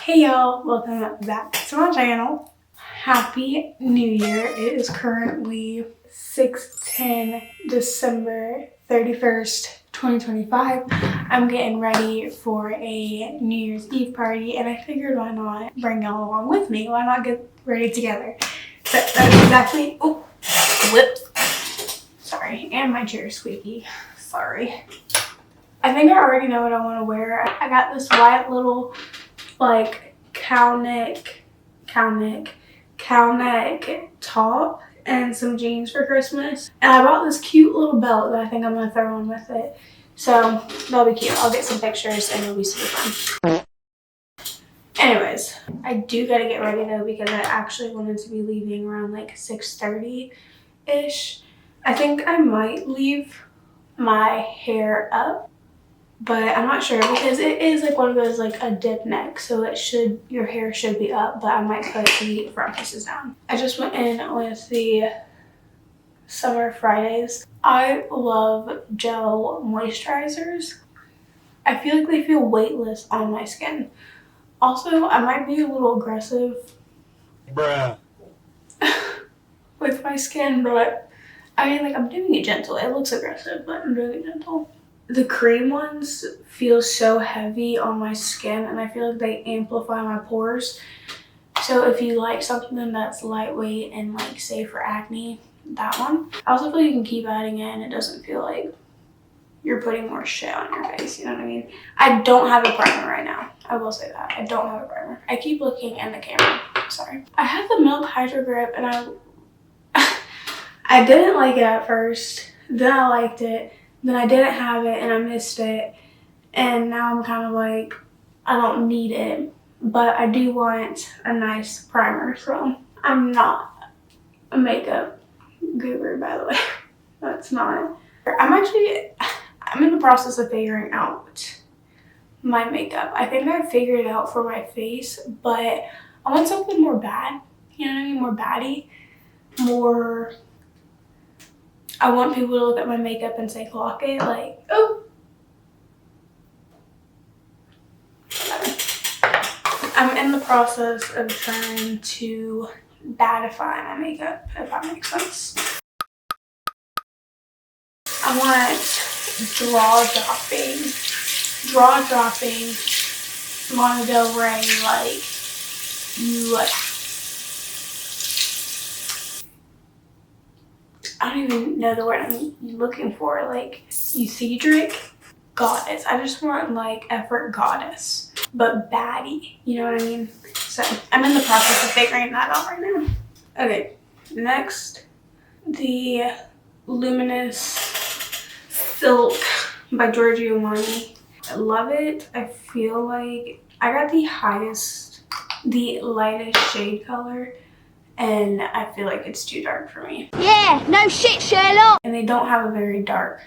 Hey y'all, welcome back to my channel. Happy New Year. It is currently 6:10 December 31st, 2025. I'm getting ready for a New Year's Eve party and I figured why not bring y'all along with me? Why not get ready together? So that's exactly, oh, whoops. Sorry, and my chair is squeaky. Sorry. I think I already know what I want to wear. I got this white little like cow neck top and some jeans for Christmas, and I bought this cute little belt that I think I'm gonna throw on with it, so that'll be cute. I'll get some pictures and it'll be super fun. Anyways, I do gotta get ready though because I actually wanted to be leaving around like 6:30 ish. I think I might leave my hair up, but I'm not sure because it is like one of those like a dip neck, so your hair should be up, but I might put the front pieces down. I just went in with the Summer Fridays. I love gel moisturizers. I feel like they feel weightless on my skin. Also, I might be a little aggressive with my skin, but I mean, like, I'm doing it gentle. It looks aggressive, but I'm doing it gentle. The cream ones feel so heavy on my skin and I feel like they amplify my pores. So if you like something that's lightweight and like safe for acne, that one. I also feel like you can keep adding it and it doesn't feel like you're putting more shit on your face, you know what I mean? I don't have a primer right now. I will say that. I don't have a primer. I keep looking in the camera. Sorry. I have the Milk Hydro Grip and I didn't like it at first. Then I liked it. Then I didn't have it and I missed it, and now I'm kind of like, I don't need it, but I do want a nice primer. So I'm not a makeup guru, by the way. That's not. I'm in the process of figuring out my makeup. I think I figured it out for my face, but I want something more bad, you know what I mean? More baddie, more. I want people to look at my makeup and say, clock it, like, oh. I'm in the process of trying to badify my makeup, if that makes sense. I want draw dropping Lana Del Rey, like, I don't even know the word I'm looking for, like euphedric goddess. I just want like effort goddess, but baddie, you know what I mean? So I'm in the process of figuring that out right now. Okay, next, the Luminous Silk by grwm. I love it. I feel like I got the lightest shade color, and I feel like it's too dark for me. Yeah, no shit, Sherlock. And they don't have a very dark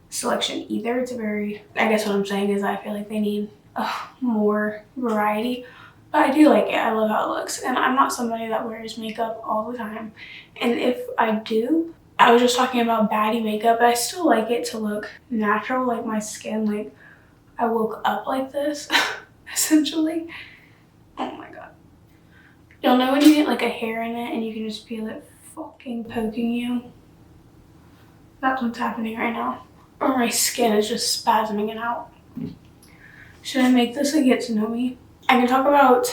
selection either. It's I guess what I'm saying is I feel like they need more variety, but I do like it. I love how it looks, and I'm not somebody that wears makeup all the time, and if I do, I was just talking about baddie makeup, but I still like it to look natural, like my skin, like I woke up like this essentially. Oh my god. You'll know when you get like a hair in it and you can just feel it fucking poking you. That's what's happening right now. Or my skin is just spasming it out. Should I make this a get to know me? I can talk about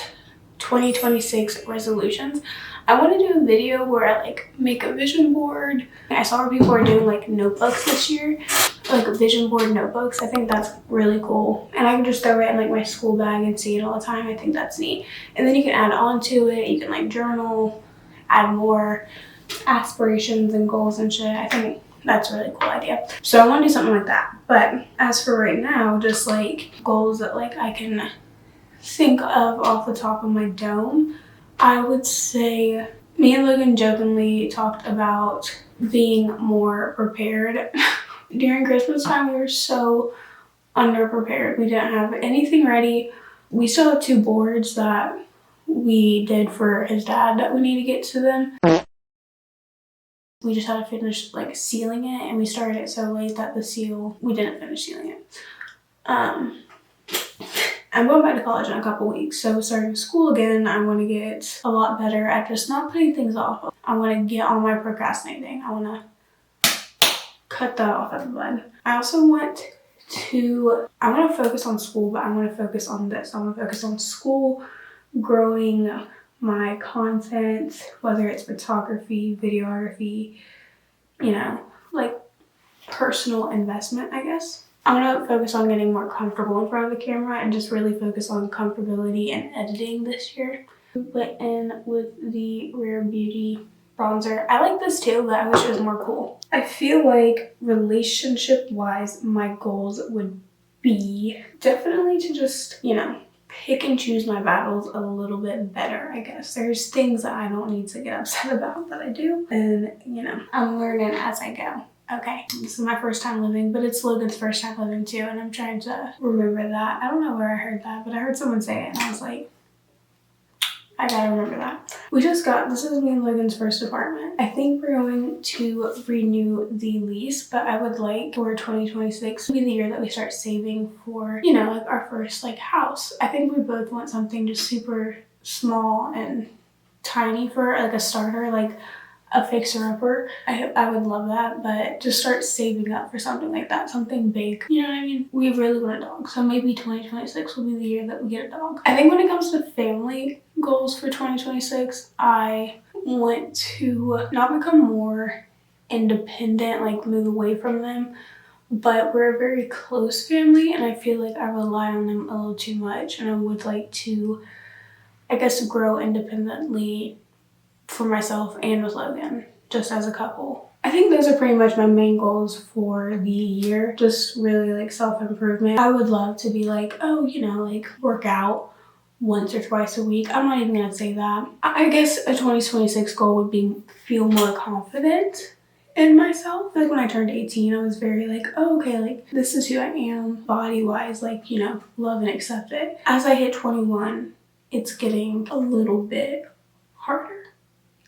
2026 resolutions. I want to do a video where I like make a vision board. I saw where people are doing like notebooks this year, like vision board notebooks. I think that's really cool. And I can just throw it in like my school bag and see it all the time. I think that's neat. And then you can add on to it. You can like journal, add more aspirations and goals and shit. I think that's a really cool idea. So I want to do something like that. But as for right now, just like goals that like I can think of off the top of my dome, I would say me and Logan jokingly talked about being more prepared. During Christmas time, we were so underprepared. We didn't have anything ready. We still have 2 boards that we did for his dad that we need to get to them. We just had to finish like sealing it, and we started it so late that we didn't finish sealing it. And I'm going back to college in a couple weeks, so starting school again, I want to get a lot better at just not putting things off. I want to get on my procrastinating. I want to cut that off at the bud. I also want to focus on school, but I want to focus on this. I want to focus on school, growing my content, whether it's photography, videography, you know, like personal investment, I guess. I want to focus on getting more comfortable in front of the camera and just really focus on comfortability and editing this year. Went in with the Rare Beauty bronzer. I like this too, but I wish it was more cool. I feel like relationship-wise, my goals would be definitely to just, you know, pick and choose my battles a little bit better, I guess. There's things that I don't need to get upset about that I do. And, you know, I'm learning as I go. Okay, this is my first time living, but it's Logan's first time living too, and I'm trying to remember that. I don't know where I heard that, but I heard someone say it, and I was like, I gotta remember that. This is me and Logan's first apartment. I think we're going to renew the lease, but I would like for 2026 to be the year that we start saving for, you know, like our first like house. I think we both want something just super small and tiny for like a starter, like a fixer-upper. I would love that, but just start saving up for something like that, something big. You know what I mean? We really want a dog, so maybe 2026 will be the year that we get a dog. I think when it comes to family goals for 2026, I want to not become more independent, like move away from them, but we're a very close family, and I feel like I rely on them a little too much, and I would like to, I guess, grow independently for myself and with Logan, just as a couple. I think those are pretty much my main goals for the year. Just really like self-improvement. I would love to be like, oh, you know, like work out once or twice a week. I'm not even gonna say that. I guess a 2026 goal would be feel more confident in myself. Like when I turned 18, I was very like, oh, okay, like this is who I am body-wise, like, you know, love and accept it. As I hit 21, it's getting a little bit harder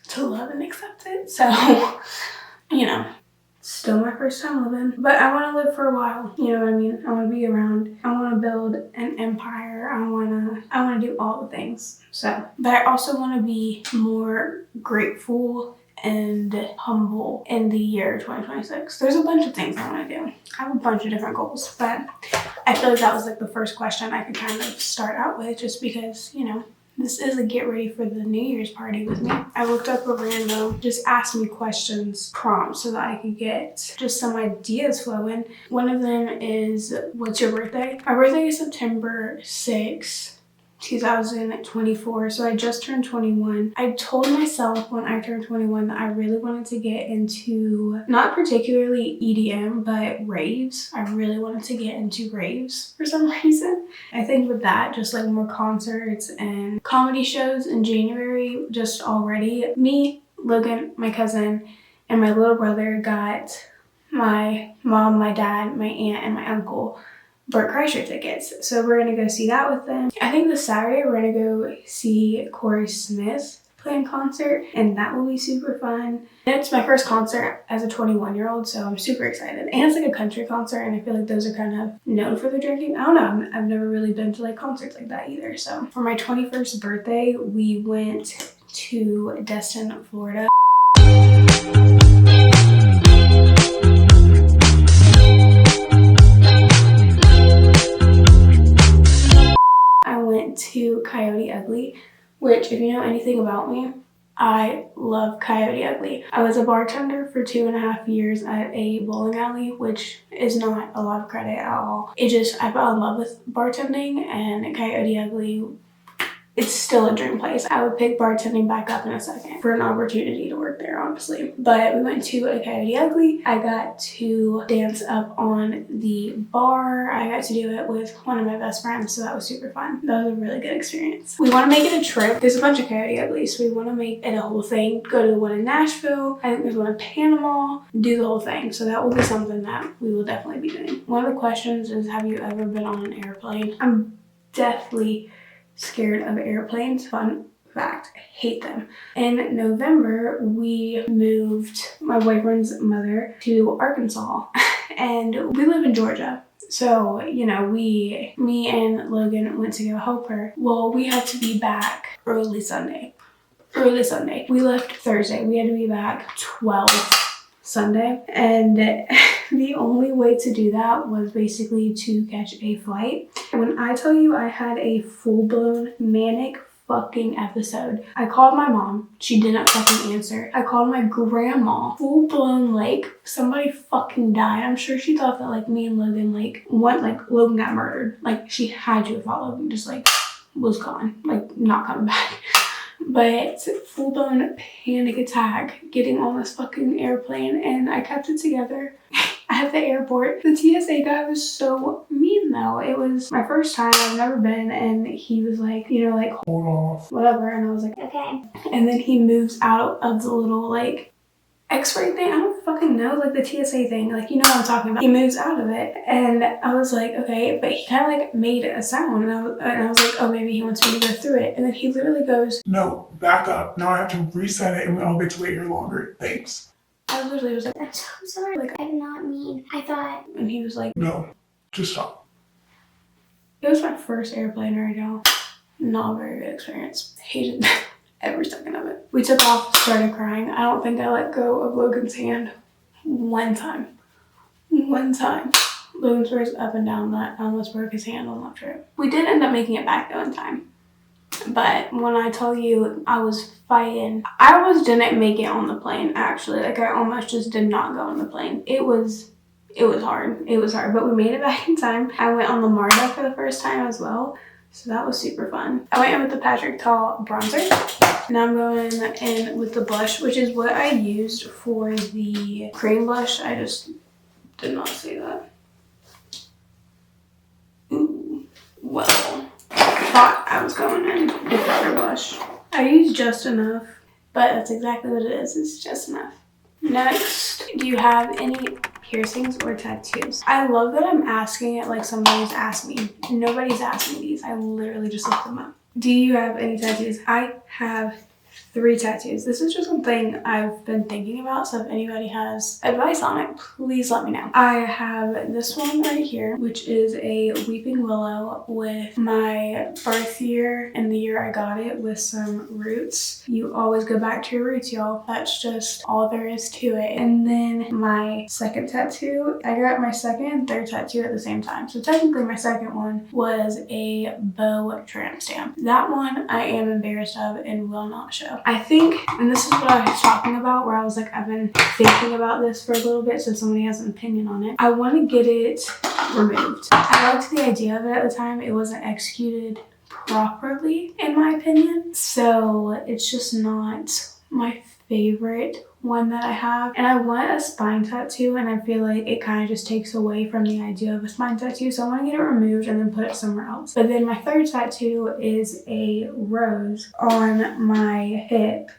to love and accept it. So, you know, still my first time living, but I want to live for a while. You know what I mean? I want to be around. I want to build an empire. I want to do all the things. So, but I also want to be more grateful and humble in the year 2026. There's a bunch of things I want to do. I have a bunch of different goals, but I feel like that was like the first question I could kind of start out with, just because, you know, this is a get ready for the New Year's party with me. I looked up a random, just ask me questions prompt so that I could get just some ideas flowing. One of them is, what's your birthday? My birthday is September 6th. 2024, so I just turned 21. I told myself when I turned 21 that I really wanted to get into, not particularly EDM, but raves. I really wanted to get into raves for some reason. I think with that, just like more concerts and comedy shows in January, just already. Me, Logan, my cousin, and my little brother got my mom, my dad, my aunt, and my uncle Bert Kreischer tickets. So we're gonna go see that with them. I think this Saturday we're gonna go see Corey Smith play in concert, and that will be super fun. And it's my first concert as a 21-year-old, so I'm super excited. And it's like a country concert, and I feel like those are kind of known for their drinking. I don't know, I've never really been to like concerts like that either. So for my 21st birthday, we went to Destin, Florida. To Coyote Ugly, which if you know anything about me, I love Coyote Ugly. I was a bartender for 2.5 years at a bowling alley, which is not a lot of credit at all. I fell in love with bartending, and Coyote Ugly, it's still a dream place. I would pick bartending back up in a second for an opportunity to work there, honestly. But we went to a Coyote Ugly. I got to dance up on the bar. I got to do it with one of my best friends, so that was super fun. That was a really good experience. We want to make it a trip. There's a bunch of Coyote Uglies, so we want to make it a whole thing. Go to the one in Nashville. I think there's one in Panama. Do the whole thing. So that will be something that we will definitely be doing. One of the questions is, have you ever been on an airplane? I'm deathly scared of airplanes. Fun fact, I hate them. In November, we moved my boyfriend's mother to Arkansas, and we live in Georgia. So, you know, me and Logan went to go help her. Well, we had to be back early Sunday. We left Thursday. We had to be back 12 Sunday. And the only way to do that was basically to catch a flight. When I tell you I had a full-blown manic fucking episode. I called my mom. She didn't fucking answer. I called my grandma. Full blown, like, somebody fucking died. I'm sure she thought that, like, me and Logan, like, Logan got murdered. Like, she had to have thought Logan just, like, was gone. Like, not coming back. But full blown panic attack getting on this fucking airplane, and I kept it together. At the airport, the TSA guy was so mean though. It was my first time, I've never been, and he was like, you know, like, hold off, whatever, and I was like, okay. And then he moves out of the little, like, X-ray thing, I don't fucking know, like the TSA thing, like, you know what I'm talking about. He moves out of it, and I was like, okay, but he kind of like made a sound, and I was like, oh, maybe he wants me to go through it. And then he literally goes, no, back up, now I have to reset it, and I'll get to wait here longer, thanks. I literally was like, I'm so sorry. Like, I did not mean. I thought. And he was like, no, just stop. It was my first airplane ride, y'all. Not a very good experience. Hated every second of it. We took off, started crying. I don't think I let go of Logan's hand one time. Logan swears up and down that I almost broke his hand on that trip. We did end up making it back though in time. But when I tell you I was fighting, I almost didn't make it on the plane, actually. Like, I almost just did not go on the plane. It was hard. It was hard, but we made it back in time. I went on the Marta for the first time as well, so that was super fun. I went in with the Patrick Tall bronzer. Now I'm going in with the blush, which is what I used for the cream blush. I just did not see that. Ooh, well. Thought I was going in with butter blush. I used just enough, but that's exactly what it is. It's just enough. Next, do you have any piercings or tattoos? I love that I'm asking it like somebody's asked me. Nobody's asked me these. I literally just looked them up. Do you have any tattoos? I have 3 tattoos. This is just something I've been thinking about, so if anybody has advice on it, please let me know. I have this one right here, which is a weeping willow with my birth year and the year I got it with some roots. You always go back to your roots, y'all. That's just all there is to it. And then my second tattoo, I got my second and third tattoo at the same time. So technically my second one was a bow tramp stamp. That one I am embarrassed of and will not show. I think, and this is what I was talking about, where I was like, I've been thinking about this for a little bit, so somebody has an opinion on it. I want to get it removed. I liked the idea of it at the time. It wasn't executed properly, in my opinion. So it's just not my favorite one that I have. And I want a spine tattoo, and I feel like it kind of just takes away from the idea of a spine tattoo. So I want to get it removed and then put it somewhere else. But then my third tattoo is a rose on my hip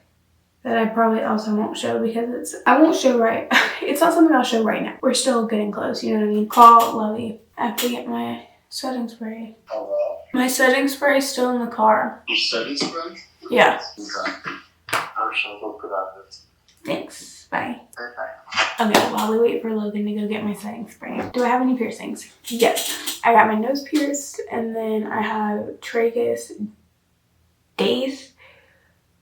that I probably also won't show because I won't show right. It's not something I'll show right now. We're still getting close, you know what I mean? Call Lovey. I have to get my setting spray. Hello? My setting spray is still in the car. Your setting spray? Yeah. Okay. I shall look for that. Thanks. Bye. Okay. Okay, while we wait for Logan to go get my setting spray. Do I have any piercings? Yes. I got my nose pierced, and then I have tragus days.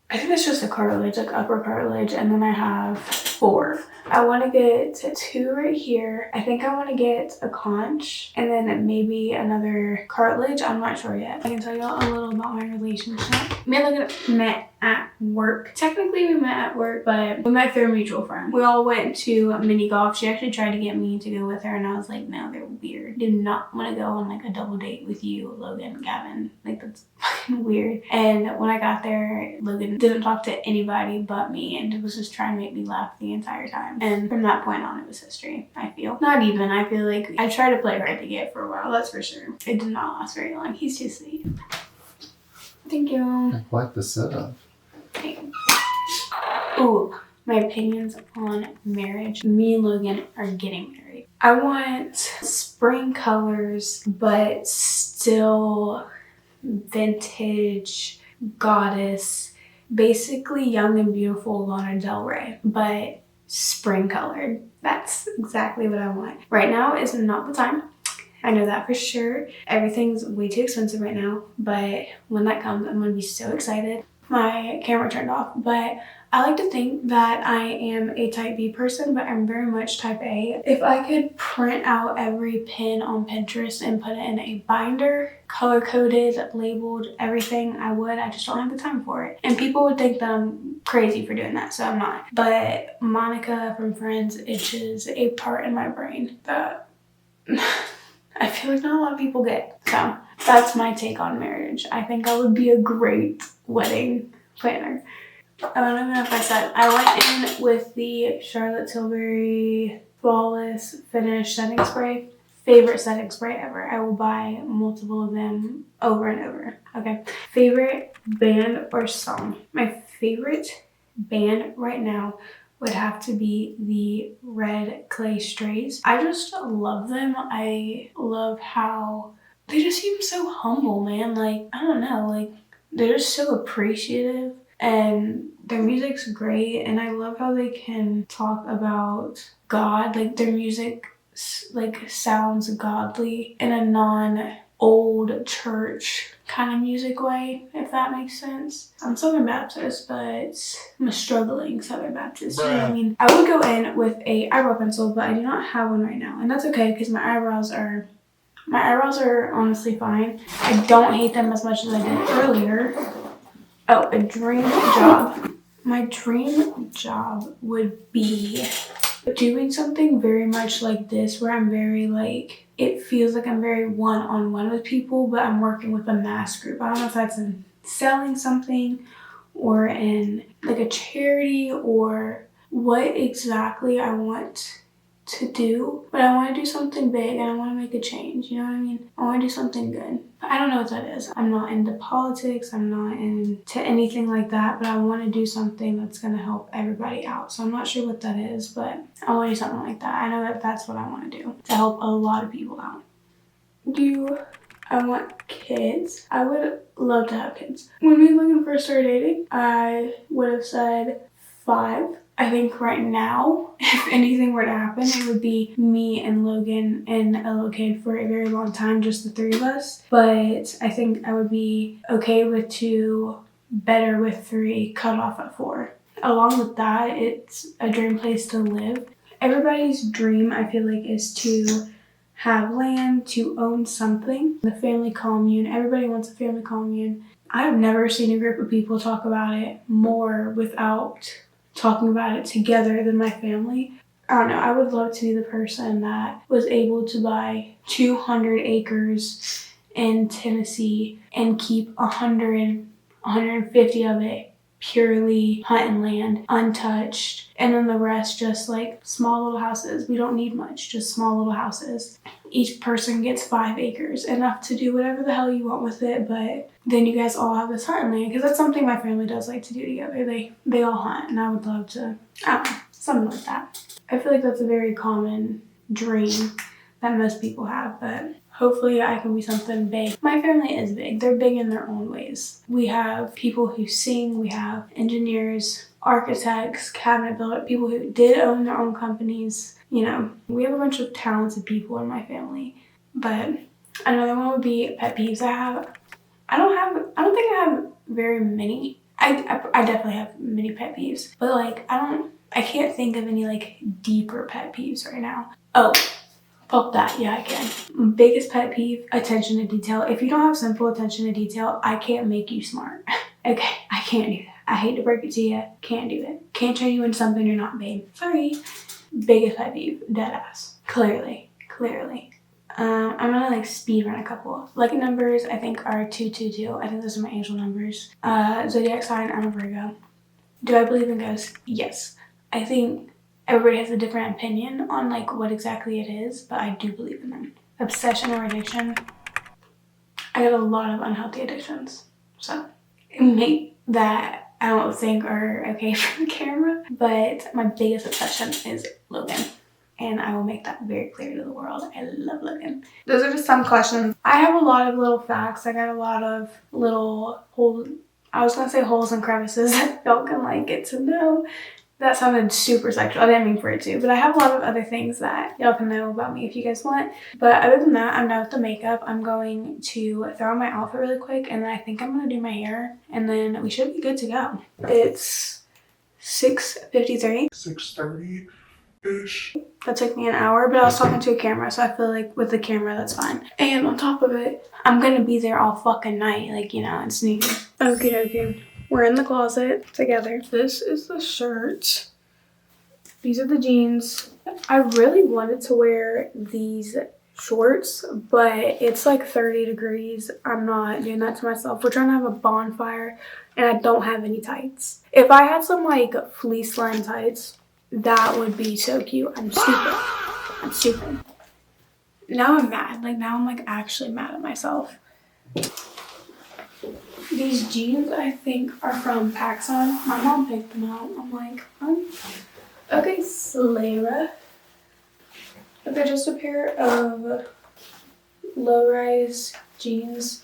I think that's just a cartilage, like upper cartilage, and then I have 4. I want to get 2 right here. I think I want to get a conch, and then maybe another cartilage. I'm not sure yet. I can tell you a little about my relationship. Me and Logan met at work. Technically we met at work, but we met through a mutual friend. We all went to mini golf. She actually tried to get me to go with her, and I was like, no, they're weird. Do not want to go on like a double date with you, Logan, Gavin. Like, that's fucking weird. And when I got there, Logan didn't talk to anybody but me, and was just trying to make me laugh the entire time. And from that point on, it was history, I feel. Not even. I feel like I tried to play hard to get for a while, that's for sure. It did not last very long. He's too sweet. Thank you. I like the setup. Thanks. Ooh, my opinions on marriage. Me and Logan are getting married. I want spring colors, but still vintage, goddess, basically Young and Beautiful Lana Del Rey, but spring colored. That's exactly what I want. Right now is not the time. I know that for sure. Everything's way too expensive right now, but when that comes, I'm gonna be so excited. My camera turned off, but I like to think that I am a type B person, but I'm very much type A. If I could print out every pin on Pinterest and put it in a binder, color-coded, labeled, everything, I would. I just don't have the time for it. And people would think that I'm crazy for doing that, so I'm not. But Monica from Friends itches a part in my brain that I feel like not a lot of people get. So that's my take on marriage. I think I would be a great wedding planner. I don't even know if I said. I went in with the Charlotte Tilbury Flawless Finish setting spray. Favorite setting spray ever. I will buy multiple of them over and over. Okay. Favorite band or song? My favorite band right now would have to be the Red Clay Strays. I just love them. I love how they just seem so humble, man. Like, I don't know, like they're just so appreciative and their music's great, and I love how they can talk about God. Like their music like sounds godly in a non-old church kind of music way, if that makes sense. I'm Southern Baptist, but I'm a struggling Southern Baptist. You know what I mean? I would go in with a eyebrow pencil, but I do not have one right now, and that's okay because my eyebrows are honestly fine. I don't hate them as much as I did earlier. Oh, a dream job. My dream job would be doing something very much like this, where I'm very like, it feels like I'm very one-on-one with people, but I'm working with a mass group. I don't know if that's in selling something or in like a charity or what exactly I want to do, but I want to do something big and I want to make a change, you know what I mean? I want to do something good. But I don't know what that is. I'm not into politics, I'm not into anything like that, but I want to do something that's going to help everybody out. So I'm not sure what that is, but I want to do something like that. I know that that's what I want to do, to help a lot of people out. I want kids. I would love to have kids. When me and Logan first started dating, I would have said 5. I think right now, if anything were to happen, it would be me and Logan and a little kid for a very long time, just the 3 of us. But I think I would be okay with 2, better with 3, cut off at 4. Along with that, it's a dream place to live. Everybody's dream, I feel like, is to have land, to own something. The family commune, everybody wants a family commune. I've never seen a group of people talk about it more without talking about it together than my family. I don't know, I would love to be the person that was able to buy 200 acres in Tennessee and keep 150 of it purely hunting land, untouched, and then the rest just like small little houses. We don't need much, just small little houses. Each person gets 5 acres, enough to do whatever the hell you want with it, but then you guys all have this hunting land, because that's something my family does like to do together. They all hunt, and I would love to, I don't know, something like that. I feel like that's a very common dream that most people have, but hopefully I can be something big. My family is big. They're big in their own ways. We have people who sing, we have engineers, architects, cabinet builders, people who did own their own companies. You know, we have a bunch of talented people in my family. But another one would be pet peeves I don't think I have very many. I definitely have many pet peeves, but like I can't think of any like deeper pet peeves right now. Oh, fuck that. Yeah, I can. Biggest pet peeve, attention to detail. If you don't have simple attention to detail, I can't make you smart. Okay, I can't do that. I hate to break it to you. Can't do it. Can't turn you into something you're not, babe. Sorry. Biggest pet peeve, dead ass. Clearly. I'm gonna like speed run a couple. Lucky numbers I think are 222. I think those are my angel numbers. Zodiac sign, I'm a Virgo. Do I believe in ghosts? Yes. I think everybody has a different opinion on like what exactly it is, but I do believe in them. Obsession or addiction. I got a lot of unhealthy addictions. So make that I don't think are okay for the camera, but my biggest obsession is Logan. And I will make that very clear to the world. I love Logan. Those are just some questions. I have a lot of little facts. I got a lot of little holes. I was gonna say holes and crevices that y'all can like get to know. That sounded super sexual. I didn't mean for it to, but I have a lot of other things that y'all can know about me if you guys want. But other than that, I'm done with the makeup. I'm going to throw on my outfit really quick, and then I think I'm gonna do my hair, and then we should be good to go. It's 6:53. 6:30-ish. That took me an hour, but I was talking to a camera, so I feel like with the camera, that's fine. And on top of it, I'm gonna be there all fucking night. Like, you know, it's New Year's. Okie dokie. We're in the closet together. This is the shirt. These are the jeans. I really wanted to wear these shorts, but it's like 30 degrees. I'm not doing that to myself. We're trying to have a bonfire, and I don't have any tights. If I had some like fleece line tights, that would be so cute. I'm stupid. I'm stupid. Now I'm mad. Like, now I'm like actually mad at myself. These jeans, I think, are from PacSun. My mom picked them out. I'm like, okay, Slara. But they're just a pair of low-rise jeans.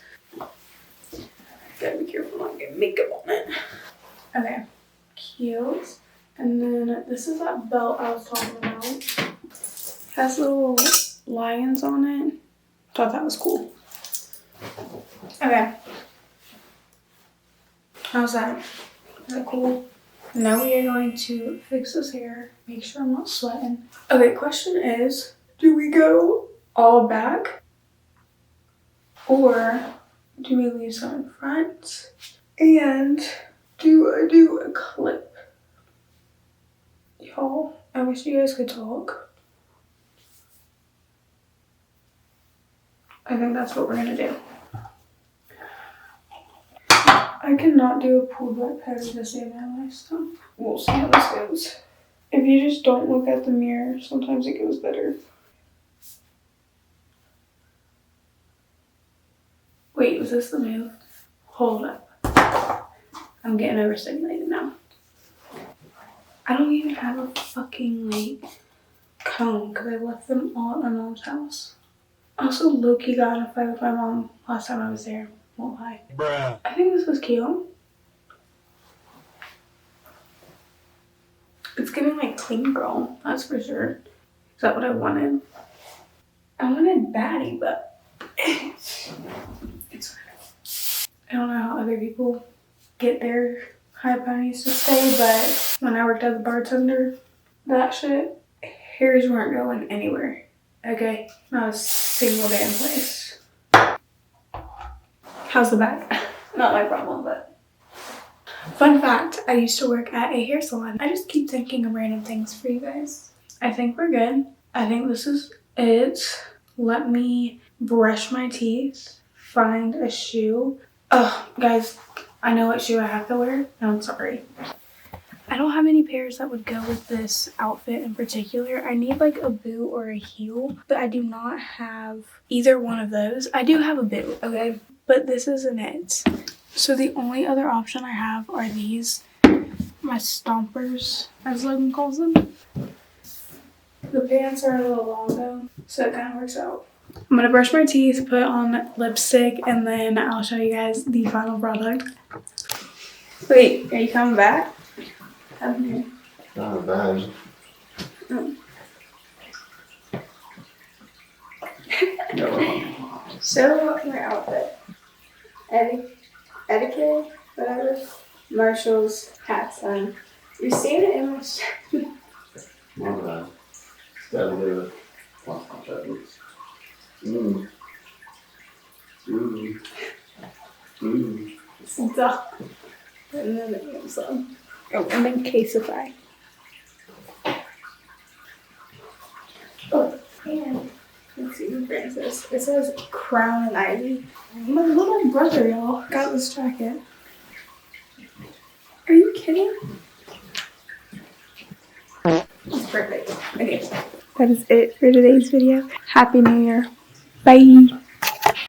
Gotta be careful not getting makeup on it. Okay, cute. And then this is that belt I was talking about. Has little lions on it. Thought that was cool. Okay. How's that? Is that cool? Now we are going to fix this hair. Make sure I'm not sweating. Okay, question is, do we go all back? Or do we leave some in front? And do I do a clip? Y'all, I wish you guys could talk. I think that's what we're gonna do. I cannot do a pulled back petty to save my life, so we'll see how this goes. If you just don't look at the mirror, sometimes it goes better. Wait, was this the move? Hold up. I'm getting overstimulated now. I don't even have a fucking, like, comb because I left them all at my mom's house. I also low-key got in a fight with my mom last time I was there. Won't lie. Bruh. I think this was cute. It's giving like clean girl, that's for sure. Is that what I wanted? I wanted baddie, but it's I don't know how other people get their high ponies to stay, but when I worked as a bartender, that shit, hairs weren't going anywhere. Okay? Not a single damn place. How's the back? Not my problem, but. Fun fact, I used to work at a hair salon. I just keep thinking of random things for you guys. I think we're good. I think this is it. Let me brush my teeth, find a shoe. Oh, guys, I know what shoe I have to wear. No, I'm sorry. I don't have any pairs that would go with this outfit in particular. I need like a boot or a heel, but I do not have either one of those. I do have a boot, okay? But this isn't it. So the only other option I have are these, my stompers, as Logan calls them. The pants are a little long though, so it kind of works out. I'm gonna brush my teeth, put on lipstick, and then I'll show you guys the final product. Wait, are you coming back? Come here. Not bad. So my outfit. Etiquette, whatever. Marshall's hats on. You're seeing it in my Not bad. Gotta do it. Lost my checklist. Stop. And then it comes on. Oh, and then Caseify. Oh, and let's see who brings this. It says Crown and Ivy. My little brother, y'all, got this jacket. Are you kidding? It's perfect. Okay. That is it for today's video. Happy New Year. Bye.